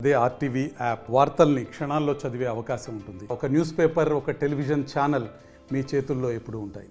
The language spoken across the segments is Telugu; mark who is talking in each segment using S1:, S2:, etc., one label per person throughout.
S1: అదే ఆర్టీవీ యాప్ వార్తల్ని క్షణాల్లో చదివే అవకాశం ఉంటుంది. ఒక న్యూస్ పేపర్, ఒక టెలివిజన్ ఛానల్ మీ చేతుల్లో ఎప్పుడూ ఉంటాయి.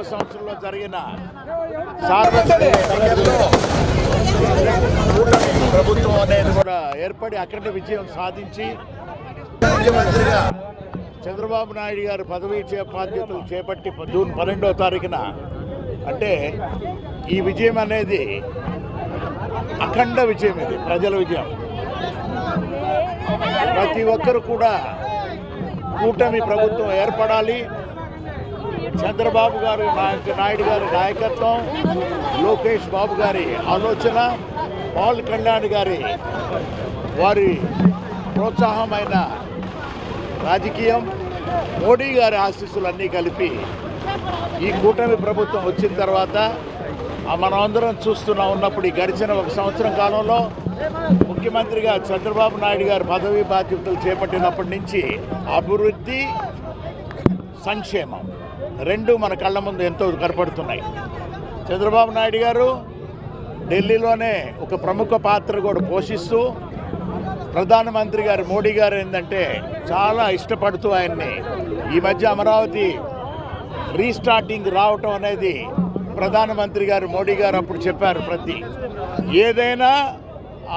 S2: సంవత్సరంలో జరిగిన సార్వత్రిక ఎన్నికల్లో ప్రభుత్వం అనేది కూడా ఏర్పడి అఖండ విజయం సాధించి ముఖ్యమంత్రిగా చంద్రబాబు నాయుడు గారు పదవీ బాధ్యతలు చేపట్టి జూన్ 12వ తారీఖున అంటే ఈ విజయం అనేది అఖండ విజయం, ఇది ప్రజల విజయం. ప్రతి ఒక్కరు కూడా కూటమి ప్రభుత్వం ఏర్పడాలి, చంద్రబాబు గారు నాయుడు గారి నాయకత్వం, లోకేష్ బాబు గారి ఆలోచన, పవన్ కళ్యాణ్ గారి వారి ప్రోత్సాహమైన రాజకీయం, మోడీ గారి ఆశీస్సులన్నీ కలిపి ఈ కూటమి ప్రభుత్వం వచ్చిన తర్వాత మనమందరం ఉన్నప్పుడు ఈ గడిచిన ఒక సంవత్సరం కాలంలో ముఖ్యమంత్రిగా చంద్రబాబు నాయుడు గారు పదవీ బాధ్యతలు చేపట్టినప్పటి నుంచి అభివృద్ధి, సంక్షేమం రెండు మన కళ్ళ ముందు ఎంతో కనపడుతున్నాయి. చంద్రబాబు నాయుడు గారు ఢిల్లీలోనే ఒక ప్రముఖ పాత్ర కూడా పోషిస్తూ ప్రధానమంత్రి గారు మోడీ గారు ఏంటంటే చాలా ఇష్టపడుతూ ఆయన్ని ఈ మధ్య అమరావతి రీస్టార్టింగ్ రావటం అనేది ప్రధానమంత్రి గారు మోడీ గారు అప్పుడు చెప్పారు, ప్రతి ఏదైనా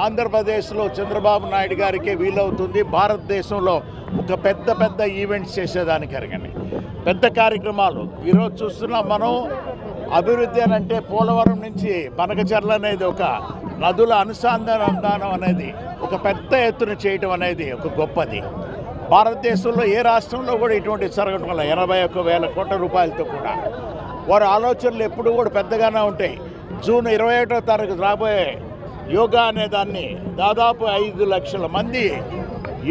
S2: ఆంధ్రప్రదేశ్లో చంద్రబాబు నాయుడు గారికే వీలవుతుంది, భారతదేశంలో ఒక పెద్ద ఈవెంట్స్ చేసేదానికి అరగని పెద్ద కార్యక్రమాలు ఈరోజు చూస్తున్నాం మనం. అభివృద్ధి అని అంటే పోలవరం నుంచి బనకచర్ల అనేది ఒక నదుల అనుసంధానం అనేది ఒక పెద్ద ఎత్తున చేయటం అనేది ఒక గొప్పది. భారతదేశంలో ఏ రాష్ట్రంలో కూడా ఇటువంటి జరగటం వల్ల 81,000 కోట్ల రూపాయలతో కూడా వారి ఆలోచనలు ఎప్పుడు కూడా పెద్దగానే ఉంటాయి. జూన్ 21వ తారీఖు రాబోయే యోగా అనే దాన్ని దాదాపు 5 లక్షల మంది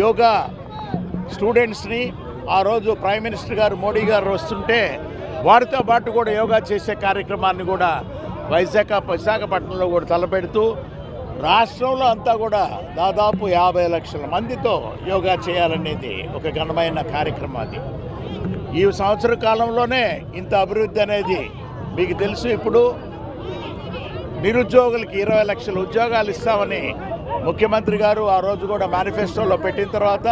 S2: యోగా స్టూడెంట్స్ని ఆ రోజు ప్రైమ్ మినిస్టర్ గారు మోడీ గారు వస్తుంటే వారితో పాటు కూడా యోగా చేసే కార్యక్రమాన్ని కూడా విశాఖపట్నంలో కూడా తలపెడుతూ రాష్ట్రంలో అంతా కూడా దాదాపు 50 లక్షల మందితో యోగా చేయాలనేది ఒక ఘనమైన కార్యక్రమం. అది ఈ సంవత్సర కాలంలోనే ఇంత అభివృద్ధి అనేది మీకు తెలుసు. ఇప్పుడు నిరుద్యోగులకి 20 లక్షల ఉద్యోగాలు ఇస్తామని ముఖ్యమంత్రి గారు ఆ రోజు కూడా మేనిఫెస్టోలో పెట్టిన తర్వాత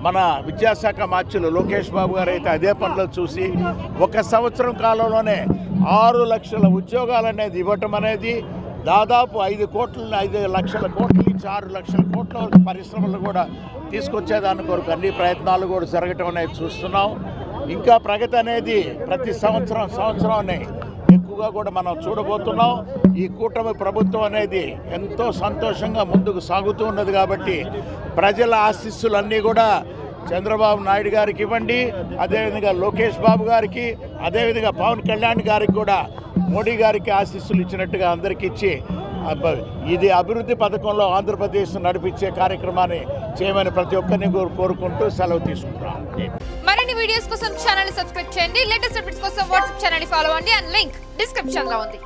S2: మన విద్యాశాఖ మంత్రులు లోకేష్ బాబు గారు అయితే అదే పనిలో చూసి ఒక సంవత్సరం కాలంలోనే 6 లక్షల ఉద్యోగాలు అనేది ఇవ్వటం అనేది దాదాపు 5 లక్షల కోట్ల నుంచి 6 లక్షల కోట్ల వరకు పరిశ్రమలు కూడా తీసుకొచ్చేదాని కొరకు అన్ని ప్రయత్నాలు కూడా జరగటం అనేది చూస్తున్నాం. ఇంకా ప్రగతి అనేది ప్రతి సంవత్సరం ఎక్కువగా కూడా మనం చూడబోతున్నాం. ఈ కూటమి ప్రభుత్వం అనేది ఎంతో సంతోషంగా ముందుకు సాగుతూ ఉన్నది కాబట్టి ప్రజల ఆశీస్సులన్నీ కూడా చంద్రబాబు నాయుడు గారికి ఇవ్వండి, అదేవిధంగా లోకేష్ బాబు గారికి, అదేవిధంగా పవన్ కళ్యాణ్ గారికి కూడా మోడీ గారికి ఆశీస్సులు ఇచ్చినట్టుగా అందరికీ ఇచ్చి ఇది అభివృద్ధి పథకంలో ఆంధ్రప్రదేశ్ నడిపించే కార్యక్రమాన్ని చేయమని ప్రతి ఒక్కరిని కోరుకుంటూ సెలవు తీసుకుంటున్నాం.
S3: మరిన్ని వీడియోస్ కోసం ఛానల్ ని సబ్స్క్రైబ్ చేయండి. లేటెస్ట్ అప్డేట్స్ కోసం వాట్సాప్ ఛానల్ ని ఫాలో అవ్వండి. అండ్ లింక్ డిస్క్రిప్షన్ లో ఉంది.